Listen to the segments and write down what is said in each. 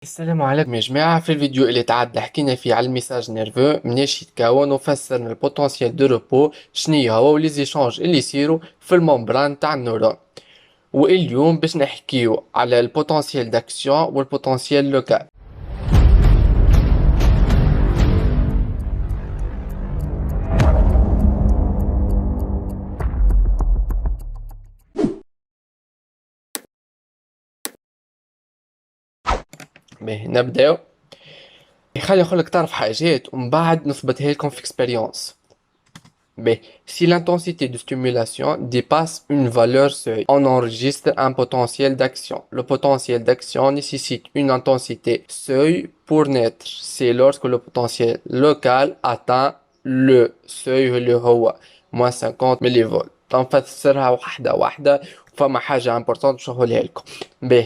السلام عليكم يا جماعة. في الفيديو اللي تعدى حكينا فيه على الميساج نيرفو مناش يتكون وفسرنا البوتنسيال دو روبو شنيا هو وليزيشونج اللي يصيروا في الممبران تاع النورون. واليوم باش نحكيو على البوتنسيال داكسيون والبوتنسيال لوكال. باهي نبداو. خلي نقولك تعرف حاجات ومن بعد نثبتها لكم في اكسبيريونس. B. Si l'intensité de stimulation dépasse une valeur seuil, on enregistre un potentiel d'action. Le potentiel d'action nécessite une intensité seuil pour naître. C'est lorsque le potentiel local atteint le seuil اللي هو moins 50 millivolts. تنفسرها واحدة واحدة فما حاجة importante باش نقولها لكم. ب.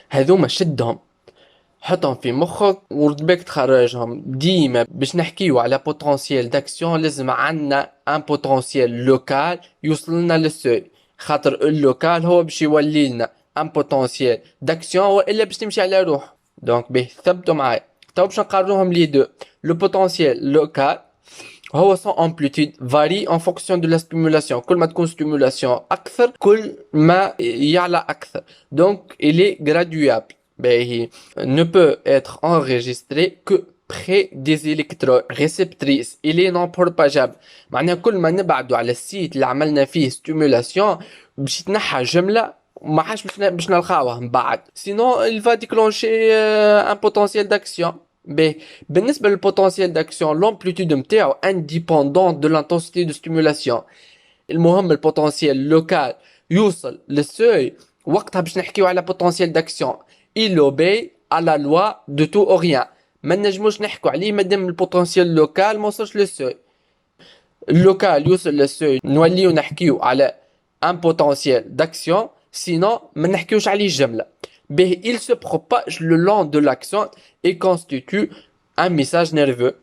هذوما شدهم حطهم في مخك ورد بك تخرجهم ديما. باش نحكيو على بوتنسيال داكسيون لازم عندنا ان بوتنسيال لوكال يوصلنا للسوي، خاطر اللوكال هو باش يولي لنا ان بوتنسيال داكسيون والا باش تمشي على روح. دونك به ثبتوا معايا تو باش نقارنوهم لي دو. لو بوتنسيال لوكال هو son amplitude varie en fonction de la stimulation. كل ما تكون stimulation أكثر كل ما يعلى أكثر. Donc il est graduable. باهي ne peut être enregistré que près des électrodes réceptrices. Il est non propageable. معناها كل ما نبعدوا على السيت اللي عملنا فيه stimulation باش يتنحى جملة ما عادش باش نلقاوها من بعد. Sinon il va déclencher un potentiel d'action. ب. بالنسبة للبوتنسيال داكسيون لامبليتود نتاعو انديبوندون دو لانتنسيتي دو ستيمولاسيون. المهم البوتنسيال لوكال يوصل للسوي وقتها باش نحكيو على بوتنسيال داكسيون il obéit à la loi de tout ou rien. ما نجموش نحكوا عليه مادام البوتنسيال لوكال ما وصلش للسوي. اللوكال يوصل للسوي نوليو نحكيو على ان بوتنسيال داكسيون سينو ما نحكيوش عليه جملة. به il se propage le long de l'action et constitue un message nerveux.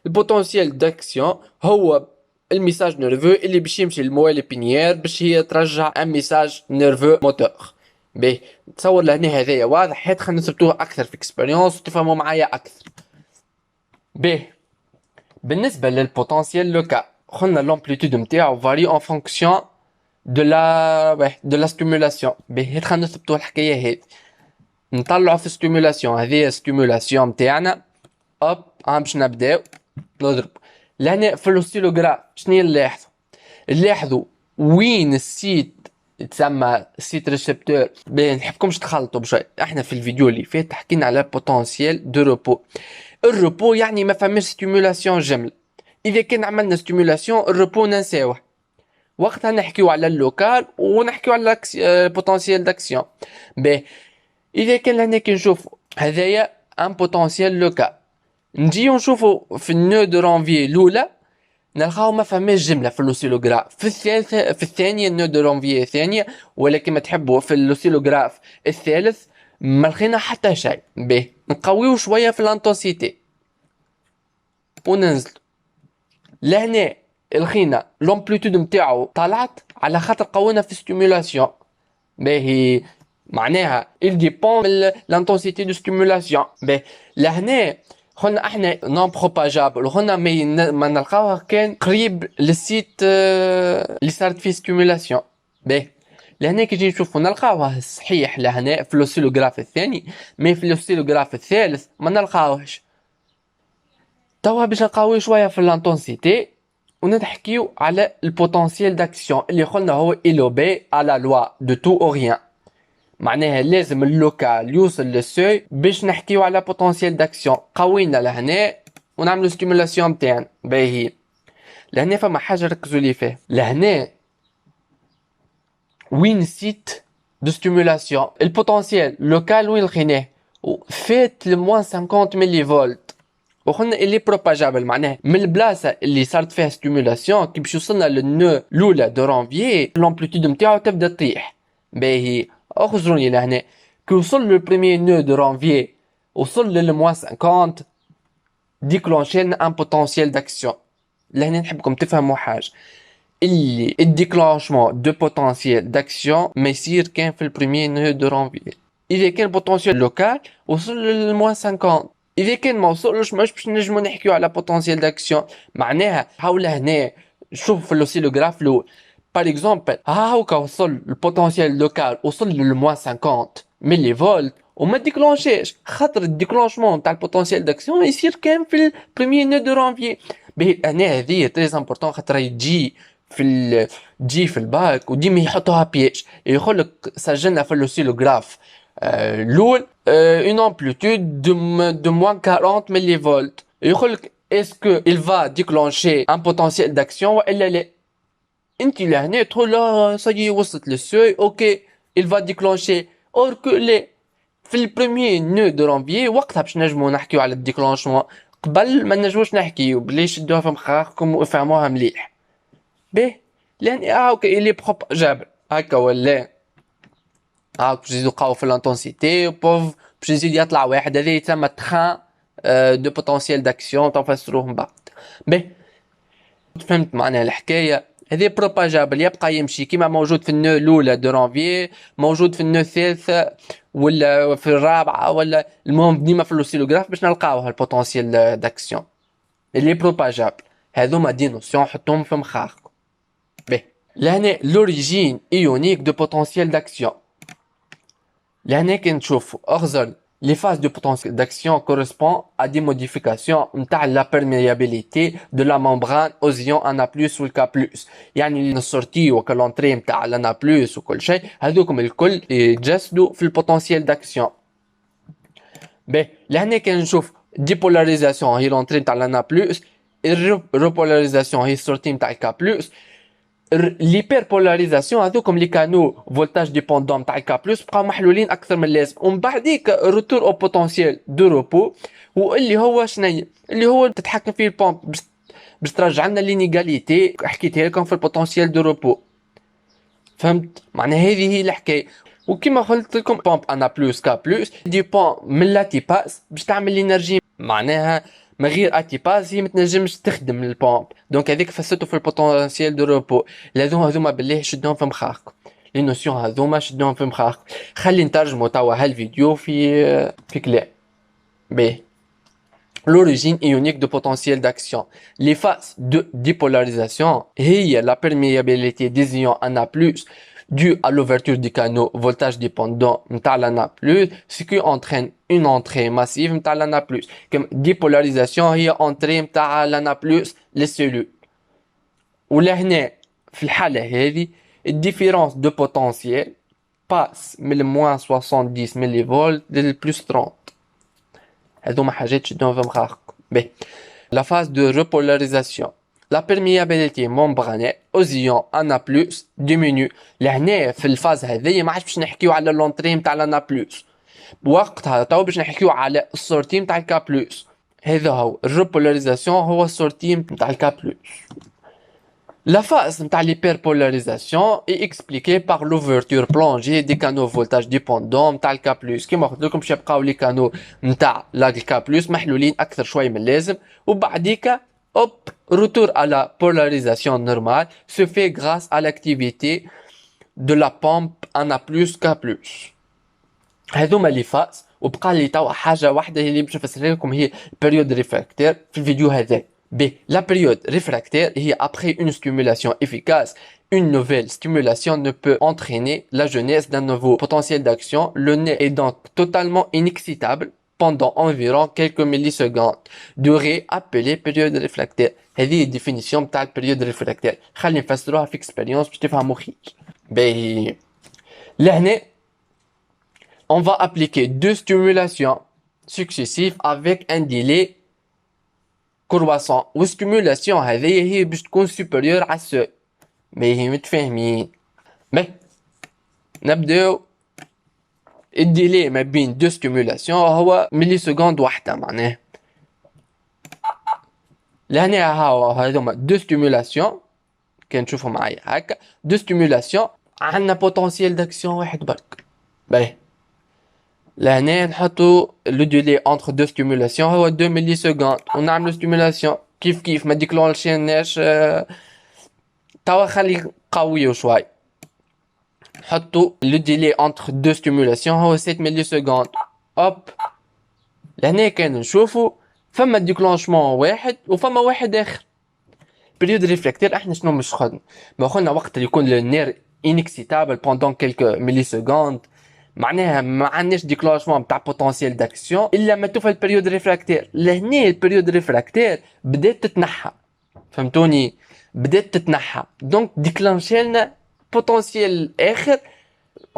البوتنسيال داكسيون هو الميساج نيرفو اللي باش يمشي للموالي بينيير باش هي ترجع ان ميساج نيرفو موتور. به تصور لهنا هذايا واضح، حيت خلينا نثبتوه اكثر في اكسبيريونس وتفهموا معايا اكثر. به بالنسبه للبوتنسيال لوكال قلنا لامبليتود نتاعو فاري اون فونكسيون دو لا ستيمولاسيون. به خلينا نثبتوا الحكايه هذه. نطلعوا في ستيمولاسيون هذه ستيمولاسيون نتاعنا. اوب باش نبداو نضرب لهنا في الاوسيلوغراف. شنو نلاحظوا؟ نلاحظوا وين السيت تسمى سيت ريسبتور. باهي نحبكمش تخلطوا بشوي. احنا في الفيديو اللي فات حكينا على بوتنسيال دو روبو. الروبو يعني ما فماش ستيمولاسيون جمله. اذا كان عملنا ستيمولاسيون الروبو ننساوه، وقتها نحكيو على اللوكال ونحكيو على بوتنسيال داكسيون. باهي اذا كان لهنا كي نشوفوا هذايا ان بوتنسيال لوكال، نجيو نشوفوا في النو دو رانفي الاولى نلقاو ما فماش جمله في الاوسيلوغراف. في الثالثه في الثانيه النو دو رانفي الثانيه، ولكن ما تحبوا في الاوسيلوغراف الثالث ما لقينا حتى شيء. به نقويو شويه في الانتنسيتي وننزل لهنا لقينا لامبليتود نتاعو طلعت على خاطر قوينا في ستيمولاسيون. باهي معناها il dépend من l'intensité de stimulation. باهي لهنا قلنا احنا نون بروباجابل وقلنا ما نلقاوها كان قريب للسيت اللي صارت فيه ستيمولاسيون. باهي لهنا كي نجي نشوفو نلقاوها صحيح لهنا في الاوسيلوغراف الثاني، مي في الاوسيلوغراف الثالث ما نلقاوهش. توا باش نقويو شويه في الانتنسيتي ونحكيو على البوتنسيال داكسيون اللي قلنا هو إلوبي على لوا دو تو او ريان. معناها لازم اللوكال يوصل للسوي باش نحكيو على بوتنسيال داكسيون. قوينا لهنا ونعملو ستيمولاسيون تاعنا. باهي لهنا فما حاجه ركزوا لي فيه. لهنا وين سيت دو ستيمولاسيون البوتنسيال لوكال وين لقيناه فات لموان 50 ملي فولت، وقلنا اللي بروباجابل معناه من البلاصه اللي صارت فيها ستيمولاسيون كي باش يوصلنا للنو الاولى دو رانفيي لامبليتود نتاعو تبدا تطيح. باهي اخرجوني لهنا كي وصل لو بريمير نو دو رانفيي وصل للموان 50 ديكلونشي لنا ان بوتنسيال داكسيون. لهنا نحبكم تفهموا حاجه، اللي الديكلونشمون دو بوتنسيال داكسيون ما يصير كان في البريمير نو دو رانفيي. اذا كان بوتنسيال لوكال وصل للموان 50. اذا كان ما وصلش ماش باش نجمو نحكيو على بوتنسيال داكسيون. معناها حول هنا شوف في لوسيلوغراف الاول باغ اكزومبل هاكا وصل البوتنسيال لوكال وصل للموان 50 ملي فولت وما ديكلونشيش، خاطر الديكلونشمون تاع البوتنسيال داكسيون يصير كان في البريمير نو دو رانفيي. باهي هنا هذه تري امبورطون خاطر تجي في الباك وديما يحطوها بياج، يقول لك سجلنا في لوسيلوغراف الاول اون امبليتود دو موان 40 ملي فولت، يقول لك اسكو il va déclencher un potentiel d'action والا لا. انت لهنا تقول لا صاي وصلت للسوي اوكي il va déclencher اور كو لا. في البريمير نو دو رانفيي وقتها باش نجمو نحكيو على الديكلونشمون، قبل ما نجموش نحكيو بلي شدوها في مخاخكم وفهموها مليح. به لان هاكا الي بروب جابر هاكا ولا هاك باش يزيدو يقاو في الانتونسيتي بوف باش يزيد يطلع واحد، هذا يتسمى تخان دو بوتنسيال داكسيون تنفسروه من بعد. به فهمت معناها الحكايه هذه بروباجابل يبقى يمشي كيما موجود في النو الاولى دو رانفيي، موجود في النو الثالثه ولا في الرابعه، ولا المهم ديما في اللوسيلوغراف باش نلقاوها البوتنسيال داكسيون اللي بروباجابل. هذوما دي نوسيون حطوهم في مخاخكم. به لهنا لوريجين ايونيك دو بوتنسيال داكسيون. لهنا كي نشوفوا اغزر les phases de potentiel d'action correspondent à des modifications نتاع la perméabilité de la membrane aux ions Na+ و K+. يعني السورتي وكالونتري نتاع Na+ وكل شيء هذوكم الكل يتجسدوا في البوتنسيال داكسيون. به لهنا كي نشوف ديبولاريزاسيون هي لونتري نتاع Na+، الريبولاريزاسيون هي السورتي نتاع K+، l'hyperpolarisation هذوكم لي كانو فولتاج ديبوندون تاع كا بلس بقاو محلولين اكثر من اللازم، ومن بعديك روتور او بوتنسيال دو روبو، واللي هو شنيا اللي هو تتحكم فيه البومب باش ترجع لنا لينيغاليتي حكيتها لكم في البوتنسيال دو روبو. فهمت معناها هذه هي الحكايه. وكما قلت لكم بومب انا بلس كا بلس ديبون من لاتيباس باش تعمل لينرجي، معناها من غير اتيباز هي ما تنجمش تخدم البومب. دونك هذيك فسرته في البوتنسيال دو روبو. هذوما بالله شدهم في مخاخكم، لي نوسيون هذوما شدهم في مخاخكم. خلي نترجموا توا هالفيديو في كلام. باهي l'origine ionique de potentiel d'action. Les phases de dépolarisation هي la perméabilité des ions Na+ due à l'ouverture du canaux voltage dépendant نتاع Na+, ce qui entraîne une entrée massive نتاع Na+. comme dépolarisation هي entrée نتاع Na+ للسيلول. ولهنا في الحالة هذه الديفيرونس دو بوتنسيال باس من moins 70 ملي فولت لل plus 30. هذوما حاجات شدوهم في مخاخكم. باهي la phase de repolarisation. La perméabilité membranaire aux ions Na+ diminue. لهنا في الفاز هذه ما عادش باش نحكيو على لونتري نتاع Na+، وقتها تو باش نحكيو على السورتي نتاع K+. هذا هو الريبولاريزاسيون، هو السورتي نتاع K+. La phase de l'hyperpolarisation est expliquée par l'ouverture plongée des canaux voltage dépendants نتاع K+. كما قلت لكم باش يبقاو لي كانو نتاع K+ محلولين اكثر شوي من اللازم، وبعديك hop retour à la polarisation normale se fait grâce à l'activité de la pompe Na+ K+. هذوما لي فاز. وبقى لي توا حاجه واحده اللي باش نفسرها لكم هي البريود ريفراكتير في الفيديو هذا. B. La période réfractaire est après une stimulation efficace. Une nouvelle stimulation ne peut entraîner la jeunesse d'un nouveau potentiel d'action. Le nez est donc totalement inexcitable pendant environ quelques millisecondes. Durée appelée période réfractaire. هذه الديفينيسيون بتاع البريود ريفراكتير. خلينا نفسروها في اكسبيريونس باش تفهموا خير. باهي لهنا on va appliquer deux stimulations successives avec un délai croissant. والستيمولاسيون هذه هي باش تكون سوبيريور على السوي. باهي متفاهمين. نبداو. الديلي ما بين دو ستيمولاسيون هو ملي سكوند واحدة. معناه لهنا هذوما دو ستيمولاسيون كان تشوفوا معايا هكا دو ستيمولاسيون عندنا بوتنسيال داكسيون واحد برك. باهي لهنا نحطو لو ديلي انتر دو ستيمولاسيون هو 2 ملي سكوند ونعملو ستيمولاسيون كيف ما ديكلونشيناش. توا خلي قويو شوي. حطوا le délai entre deux stimulations هو 7 ملي هوب لهنا كان نشوفوا فما ديكلونشمون واحد وفما واحد اخر. بريود ريفلكتير احنا شنو مش خدنا؟ ما قلنا وقت اللي يكون النير انكسيتابل بوندون كيلكو ملي سكوند معناها ما عندناش ديكلونشمون تاع بوتنسيال داكسيون الا ما توفى البريود ريفراكتير. لهنا البريود ريفراكتير بدات تتنحى، فهمتوني؟ بدات تتنحى دونك ديكلانشي لنا بوتنسيال اخر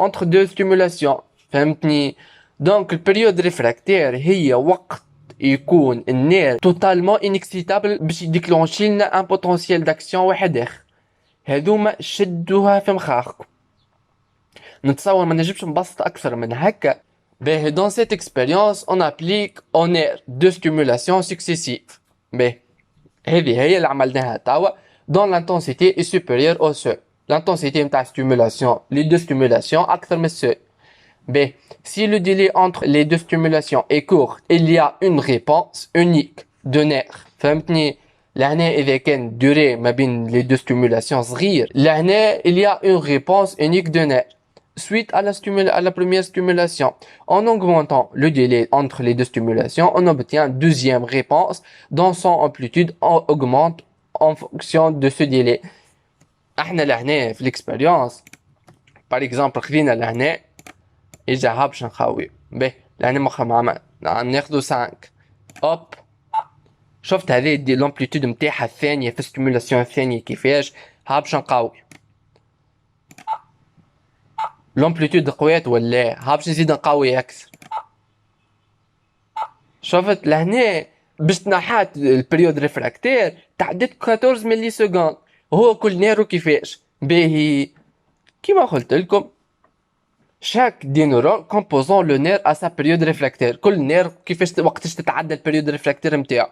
entre deux stimulations، فهمتني؟ دونك البريود ريفراكتير هي وقت يكون النير توتالمون انكسيتابل باش يديكلونشي لنا ان بوتنسيال داكسيون واحد اخر. هذوما شدوها في مخاخكم. نتصور ما نجمش نبسط اكثر من هكا. باهي dans cette expérience on applique au nerf deux stimulations successives. باهي هذه هي اللي عملناها توا dans l'intensité est supérieure au seuil. L'intensité نتاع stimulation les deux stimulations أكثر من السeuil. B. Si le délai entre les deux stimulations est court, il y a une réponse unique de nerf. فهمتني؟ لهنا إذا كان durée ما بين les deux stimulations صغير لهنا il y a une réponse unique de nerf. Suite à la première stimulation, en augmentant le délai entre les deux stimulations, on obtient une deuxième réponse dont son amplitude augmente en fonction de ce délai. احنا لهنا في l'expérience par exemple خذينا لهنا اجا ها باش نخاوي باهي لهنا مخرج مع ناخذو 5 هوب شفت هذه دي لامبليتود نتاعها الثانيه في الستيمولاسيون الثانيه كيفاش ها باش نقاوي لامبليتود قويت ولا ها باش نزيد نقاوي اكثر. شفت لهنا باش تنحات البريود ريفراكتير تعديت 14 ملي سكوند هو كل نيرو كيفاش باهي كيما قلت لكم chaque des neurones composant le nerf à sa période réfractaire. كل نير كيفاش وقتاش تتعدى البريود ريفراكتير نتاعو.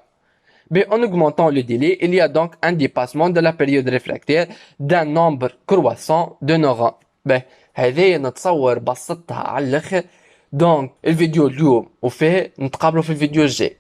En augmentant le délai, il y a donc un dépassement de la période réfractaire d'un nombre croissant de neurones. هذه نتصور بسطتها على الاخر. دونك الفيديو اليوم وفيه نتقابلوا في الفيديو الجاي.